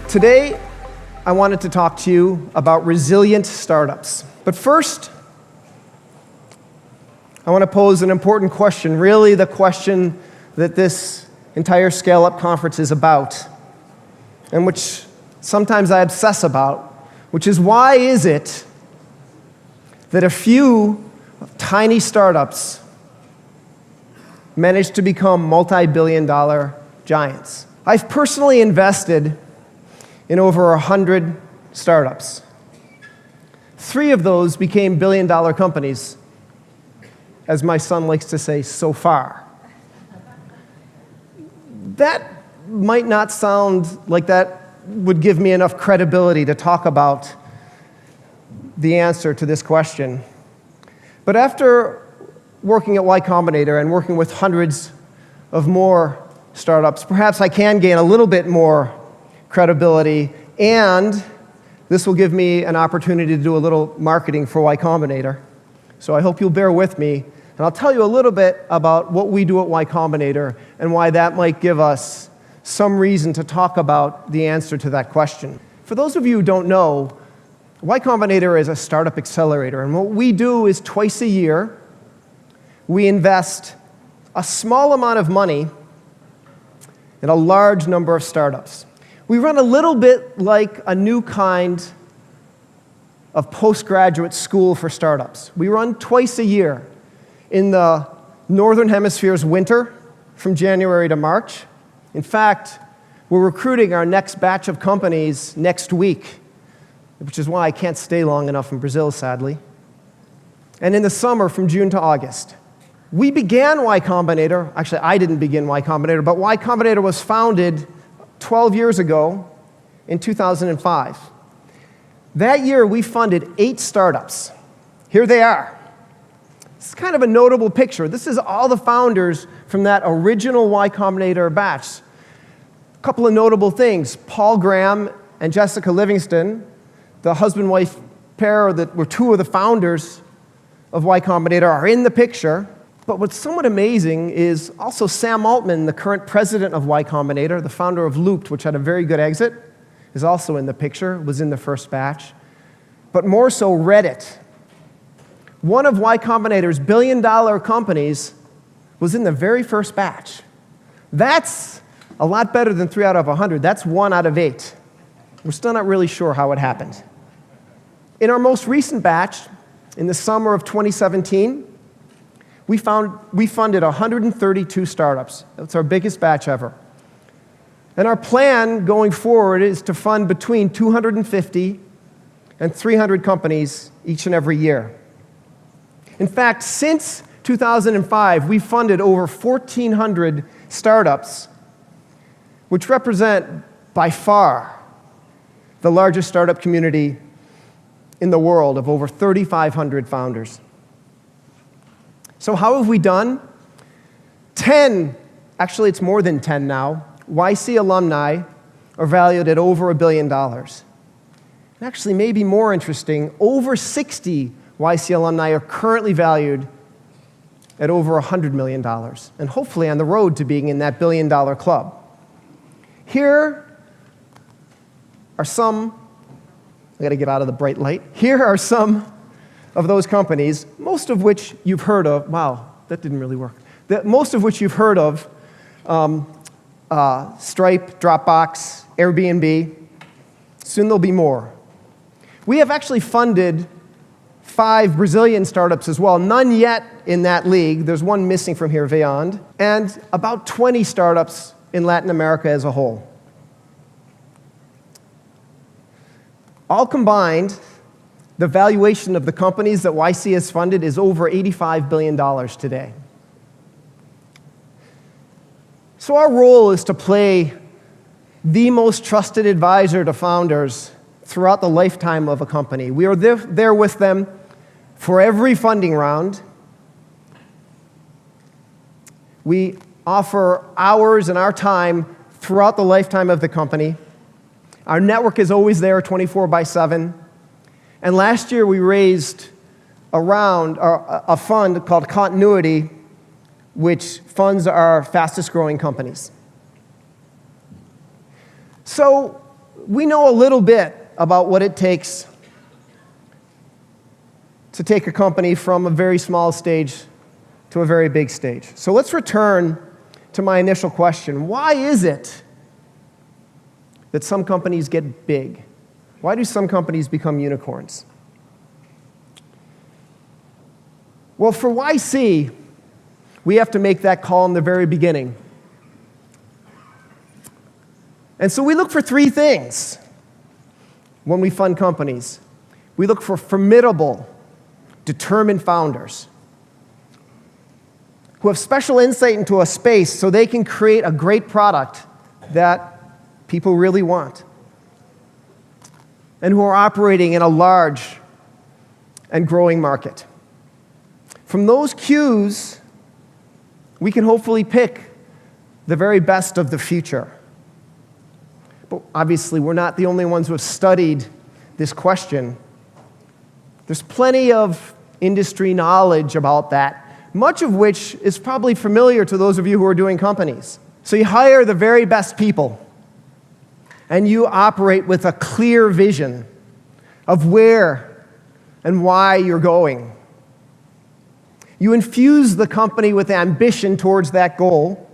Today, I wanted to talk to you about resilient startups. But first, I want to pose an important question, really the question that this entire Scale Up conference is about, and which sometimes I obsess about, which is why is it that a few tiny startups manage to become multi-billion-dollar giants? I've personally invested in over 100 startups. 3 of those became billion-dollar companies, as my son likes to say, so far. That might not sound like that would give me enough credibility to talk about the answer to this question. But after working at Y Combinator and working with hundreds of more startups, perhaps I can gain a little bit more credibility, and this will give me an opportunity to do a little marketing for Y Combinator. So I hope you'll bear with me, and I'll tell you a little bit about what we do at Y Combinator and why that might give us some reason to talk about the answer to that question. For those of you who don't know, Y Combinator is a startup accelerator, and what we do is twice a year, we invest a small amount of money in a large number of startups. We run a little bit like a new kind of postgraduate school for startups. We run twice a year in the Northern Hemisphere's winter from January to March. In fact, we're recruiting our next batch of companies next week, which is why I can't stay long enough in Brazil, sadly. And in the summer from June to August. We began Y Combinator, actually I didn't begin Y Combinator, but Y Combinator was founded 12 years ago in 2005. That year, we funded 8 startups. Here they are. It's kind of a notable picture. This is all the founders from that original Y Combinator batch. A couple of notable things. Paul Graham and Jessica Livingston, the husband-wife pair that were 2 of the founders of Y Combinator, are in the picture. But what's somewhat amazing is also Sam Altman, the current president of Y Combinator, the founder of Looped, which had a very good exit, is also in the picture, was in the first batch. But more so, Reddit. One of Y Combinator's billion-dollar companies was in the very first batch. That's a lot better than 3 out of 100. That's 1 out of 8. We're still not really sure how it happened. In our most recent batch, in the summer of 2017, we funded 132 startups. That's our biggest batch ever. And our plan going forward is to fund between 250 and 300 companies each and every year. In fact, since 2005, we've funded over 1,400 startups, which represent, by far, the largest startup community in the world of over 3,500 founders. So how have we done? 10, actually it's more than 10 now, YC alumni are valued at over $1 billion. And actually, maybe more interesting, over 60 YC alumni are currently valued at over $100 million, and hopefully on the road to being in that billion-dollar club. Here are some, I gotta get out of the bright light. Here are some of those companies, most of which you've heard of. Wow, that didn't really work. Most of which you've heard of, Stripe, Dropbox, Airbnb. Soon there'll be more. We have actually funded 5 Brazilian startups as well, none yet in that league. There's one missing from here, Veyond, and about 20 startups in Latin America as a whole. All combined, the valuation of the companies that YC has funded is over $85 billion today. So our role is to play the most trusted advisor to founders throughout the lifetime of a company. We are there with them for every funding round. We offer hours and our time throughout the lifetime of the company. Our network is always there 24/7. And last year we raised a fund called Continuity, which funds our fastest growing companies. So we know a little bit about what it takes to take a company from a very small stage to a very big stage. So let's return to my initial question. Why is it that some companies get big? Why do some companies become unicorns? Well, for YC, we have to make that call in the very beginning. And so we look for three things when we fund companies. We look for formidable, determined founders who have special insight into a space so they can create a great product that people really want, and who are operating in a large and growing market. From those cues, we can hopefully pick the very best of the future. But obviously, we're not the only ones who have studied this question. There's plenty of industry knowledge about that, much of which is probably familiar to those of you who are doing companies. So you hire the very best people, and you operate with a clear vision of where and why you're going. You infuse the company with ambition towards that goal,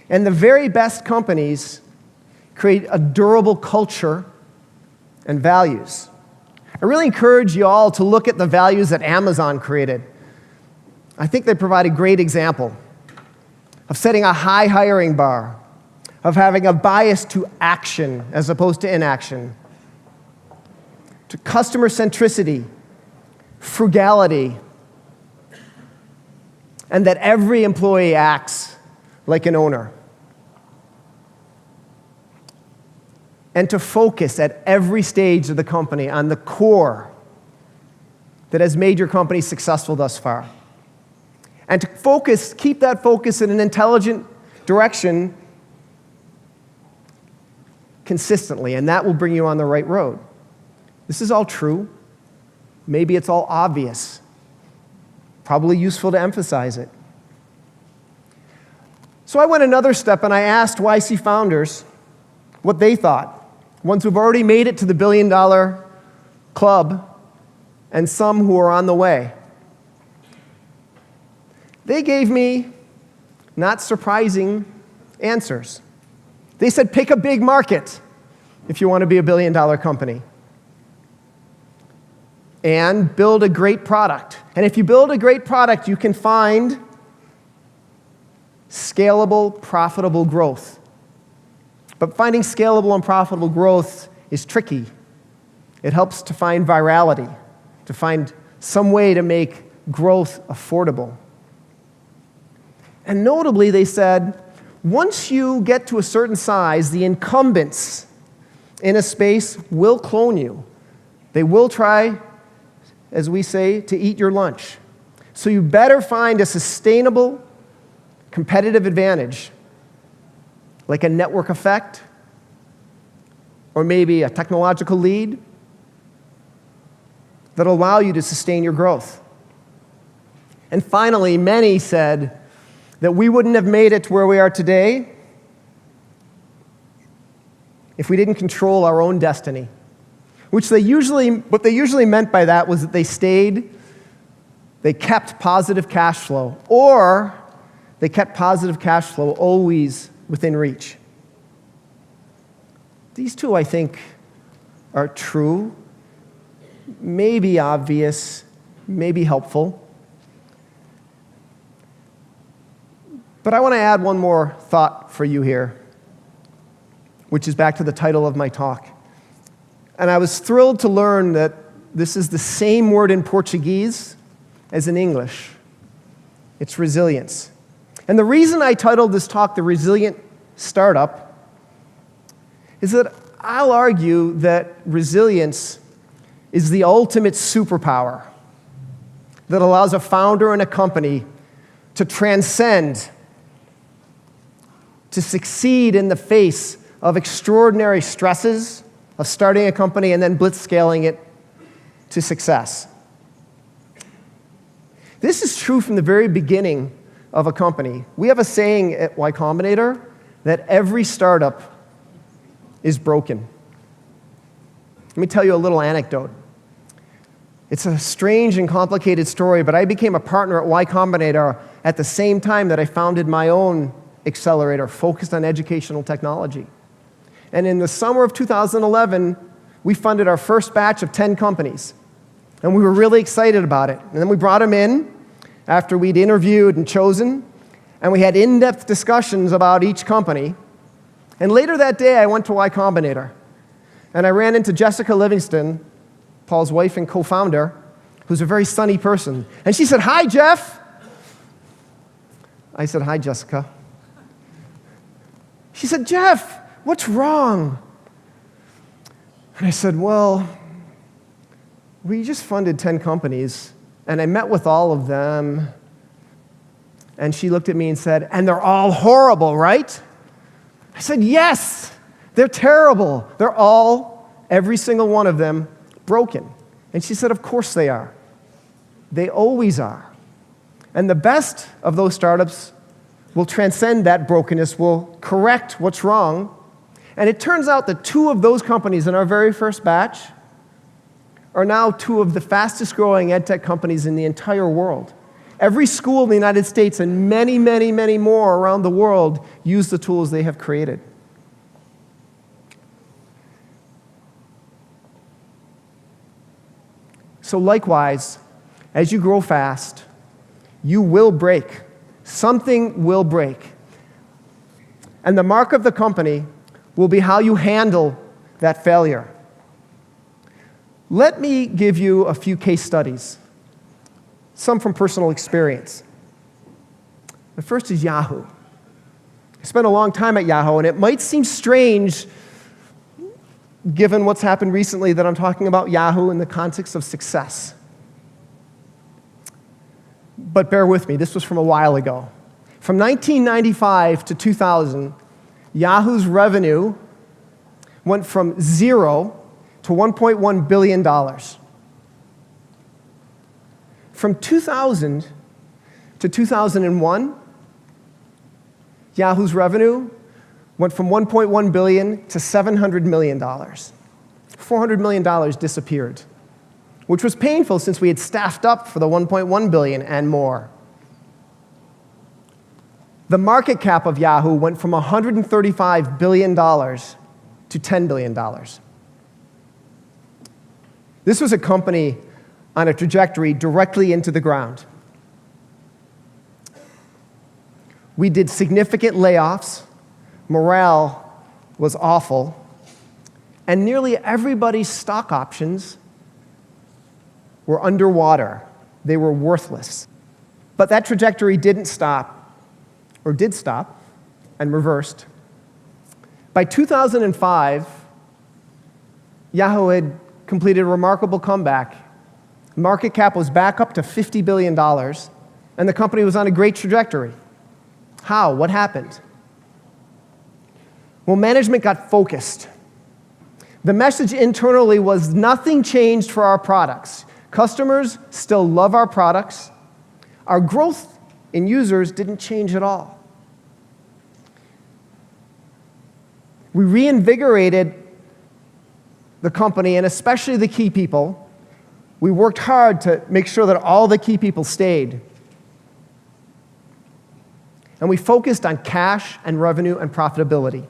and the very best companies create a durable culture and values. I really encourage you all to look at the values that Amazon created. I think they provide a great example of setting a high hiring bar, of having a bias to action as opposed to inaction, to customer centricity, frugality, and that every employee acts like an owner. And to focus at every stage of the company on the core that has made your company successful thus far. And to focus, keep that focus in an intelligent direction consistently, and that will bring you on the right road. This is all true. Maybe it's all obvious. Probably useful to emphasize it. So I went another step and I asked YC founders what they thought. Ones who've already made it to the billion-dollar club, and some who are on the way. They gave me not surprising answers. They said, pick a big market if you want to be a billion-dollar company. And build a great product. And if you build a great product, you can find scalable, profitable growth. But finding scalable and profitable growth is tricky. It helps to find virality, to find some way to make growth affordable. And notably, they said, once you get to a certain size, the incumbents in a space will clone you. They will try, as we say, to eat your lunch. So you better find a sustainable competitive advantage, like a network effect, or maybe a technological lead that'll allow you to sustain your growth. And finally, many said that we wouldn't have made it to where we are today if we didn't control our own destiny. What they usually meant by that was that they kept positive cash flow, or they kept positive cash flow always within reach. These two, I think, are true, maybe obvious, maybe helpful. But I want to add one more thought for you here, which is back to the title of my talk. And I was thrilled to learn that this is the same word in Portuguese as in English. It's resilience. And the reason I titled this talk The Resilient Startup is that I'll argue that resilience is the ultimate superpower that allows a founder and a company to transcend, to succeed in the face of extraordinary stresses of starting a company and then blitzscaling it to success. This is true from the very beginning of a company. We have a saying at Y Combinator that every startup is broken. Let me tell you a little anecdote. It's a strange and complicated story, but I became a partner at Y Combinator at the same time that I founded my own accelerator focused on educational technology. And in the summer of 2011, we funded our first batch of 10 companies. And we were really excited about it. And then we brought them in after we'd interviewed and chosen, and we had in-depth discussions about each company. And later that day, I went to Y Combinator, and I ran into Jessica Livingston, Paul's wife and co-founder, who's a very sunny person. And she said, "Hi, Geoff." I said, "Hi, Jessica." She said, "Geoff, what's wrong?" And I said, "Well, we just funded 10 companies, and I met with all of them." And she looked at me and said, "And they're all horrible, right?" I said, "Yes, they're terrible. They're all, every single one of them, broken." And she said, "Of course they are. They always are. And the best of those startups will transcend that brokenness, will correct what's wrong." And it turns out that 2 of those companies in our very first batch are now 2 of the fastest growing edtech companies in the entire world. Every school in the United States and many, many, many more around the world use the tools they have created. So likewise, as you grow fast, you will break. Something will break. And the mark of the company will be how you handle that failure. Let me give you a few case studies, some from personal experience. The first is Yahoo. I spent a long time at Yahoo, and it might seem strange given what's happened recently that I'm talking about Yahoo in the context of success. But bear with me, this was from a while ago. From 1995 to 2000, Yahoo's revenue went from 0 to $1.1 billion. From 2000 to 2001, Yahoo's revenue went from $1.1 billion to $700 million. $400 million disappeared, which was painful since we had staffed up for the $1.1 billion and more. The market cap of Yahoo went from $135 billion to $10 billion. This was a company on a trajectory directly into the ground. We did significant layoffs, morale was awful, and nearly everybody's stock options were underwater. They were worthless. But that trajectory didn't stop, or did stop, and reversed. By 2005, Yahoo had completed a remarkable comeback. Market cap was back up to $50 billion, and the company was on a great trajectory. How? What happened? Well, management got focused. The message internally was nothing changed for our products. Customers still love our products. Our growth in users didn't change at all. We reinvigorated the company, and especially the key people. We worked hard to make sure that all the key people stayed. And we focused on cash and revenue and profitability.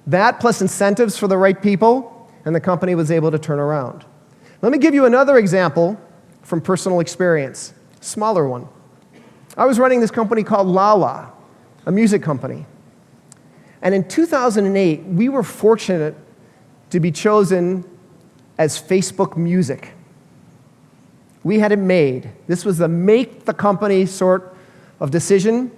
That plus incentives for the right people, and the company was able to turn around. Let me give you another example from personal experience, a smaller one. I was running this company called Lala, a music company. And in 2008, we were fortunate to be chosen as Facebook Music. We had it made. This was the make the company sort of decision,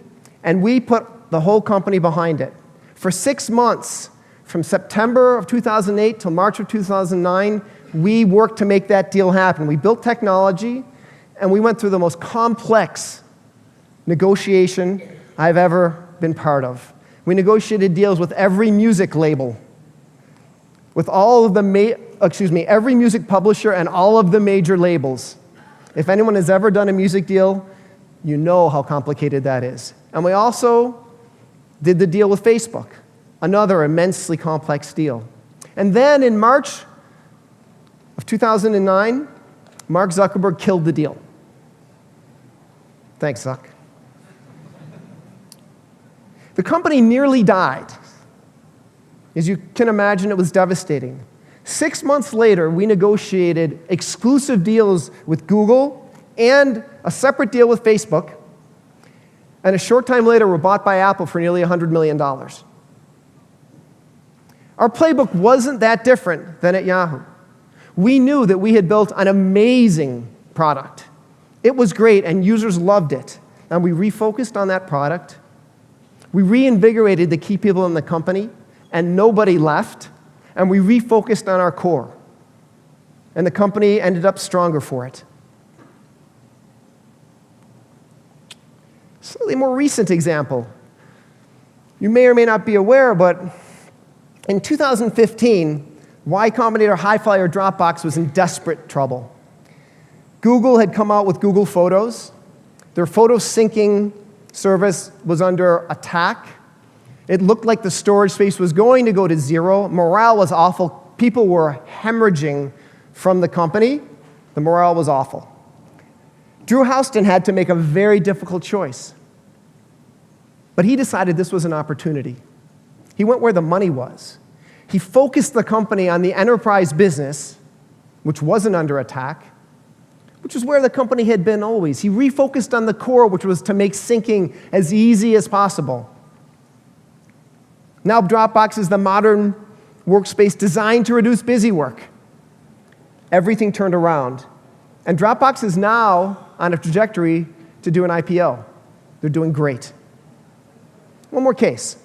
and we put the whole company behind it. For 6 months, from September of 2008 till March of 2009, we worked to make that deal happen. We built technology, and we went through the most complex negotiation I've ever been part of. We negotiated deals with every music label, with all of the every music publisher and all of the major labels. If anyone has ever done a music deal, you know how complicated that is. And we also did the deal with Facebook, another immensely complex deal. And then in March of 2009, Mark Zuckerberg killed the deal. Thanks, Zuck. The company nearly died. As you can imagine, it was devastating. 6 months later, we negotiated exclusive deals with Google and a separate deal with Facebook. And a short time later, we're bought by Apple for nearly $100 million. Our playbook wasn't that different than at Yahoo. We knew that we had built an amazing product. It was great, and users loved it. And we refocused on that product. We reinvigorated the key people in the company, and nobody left. And we refocused on our core. And the company ended up stronger for it. Slightly more recent example. You may or may not be aware, but in 2015, Y Combinator, Hi-Fi, or Dropbox was in desperate trouble. Google had come out with Google Photos. Their photo syncing service was under attack. It looked like the storage space was going to go to zero. Morale was awful. People were hemorrhaging from the company. The morale was awful. Drew Houston had to make a very difficult choice. But he decided this was an opportunity. He went where the money was. He focused the company on the enterprise business, which wasn't under attack, which is where the company had been always. He refocused on the core, which was to make syncing as easy as possible. Now Dropbox is the modern workspace designed to reduce busy work. Everything turned around. And Dropbox is now on a trajectory to do an IPO. They're doing great. One more case.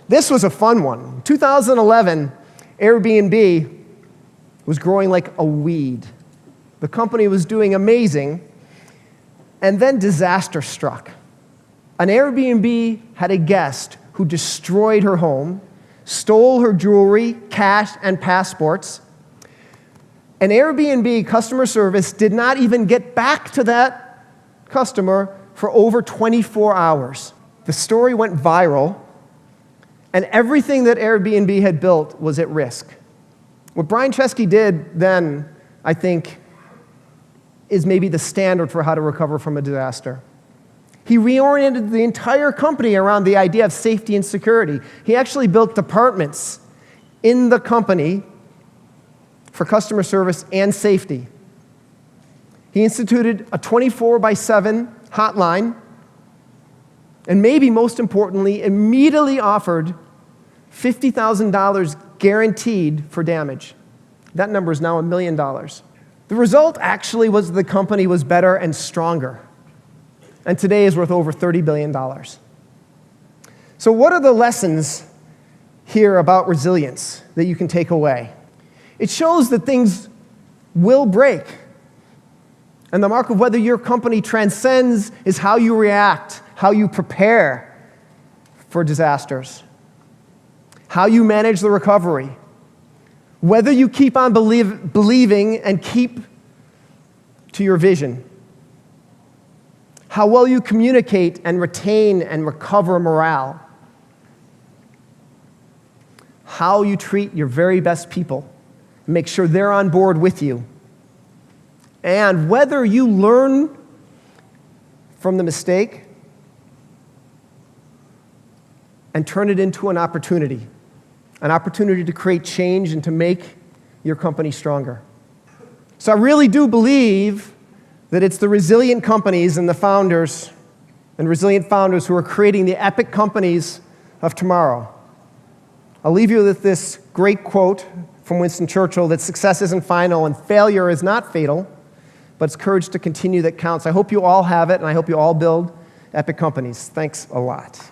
This was a fun one. In 2011, Airbnb was growing like a weed. The company was doing amazing, and then disaster struck. An Airbnb had a guest who destroyed her home, stole her jewelry, cash, and passports. And Airbnb customer service did not even get back to that customer for over 24 hours. The story went viral, and everything that Airbnb had built was at risk. What Brian Chesky did then, I think, is maybe the standard for how to recover from a disaster. He reoriented the entire company around the idea of safety and security. He actually built departments in the company for customer service and safety. He instituted a 24/7 hotline, and maybe most importantly, immediately offered $50,000 guaranteed for damage. That number is now $1 million. The result actually was the company was better and stronger, and today is worth over $30 billion. So what are the lessons here about resilience that you can take away? It shows that things will break, and the mark of whether your company transcends is how you react, how you prepare for disasters, how you manage the recovery, whether you keep on believing and keep to your vision, how well you communicate and retain and recover morale, how you treat your very best people and make sure they're on board with you, and whether you learn from the mistake and turn it into an opportunity to create change and to make your company stronger. So I really do believe that it's the resilient companies and the founders and resilient founders who are creating the epic companies of tomorrow. I'll leave you with this great quote from Winston Churchill that success isn't final and failure is not fatal, but it's courage to continue that counts. I hope you all have it, and I hope you all build epic companies. Thanks a lot.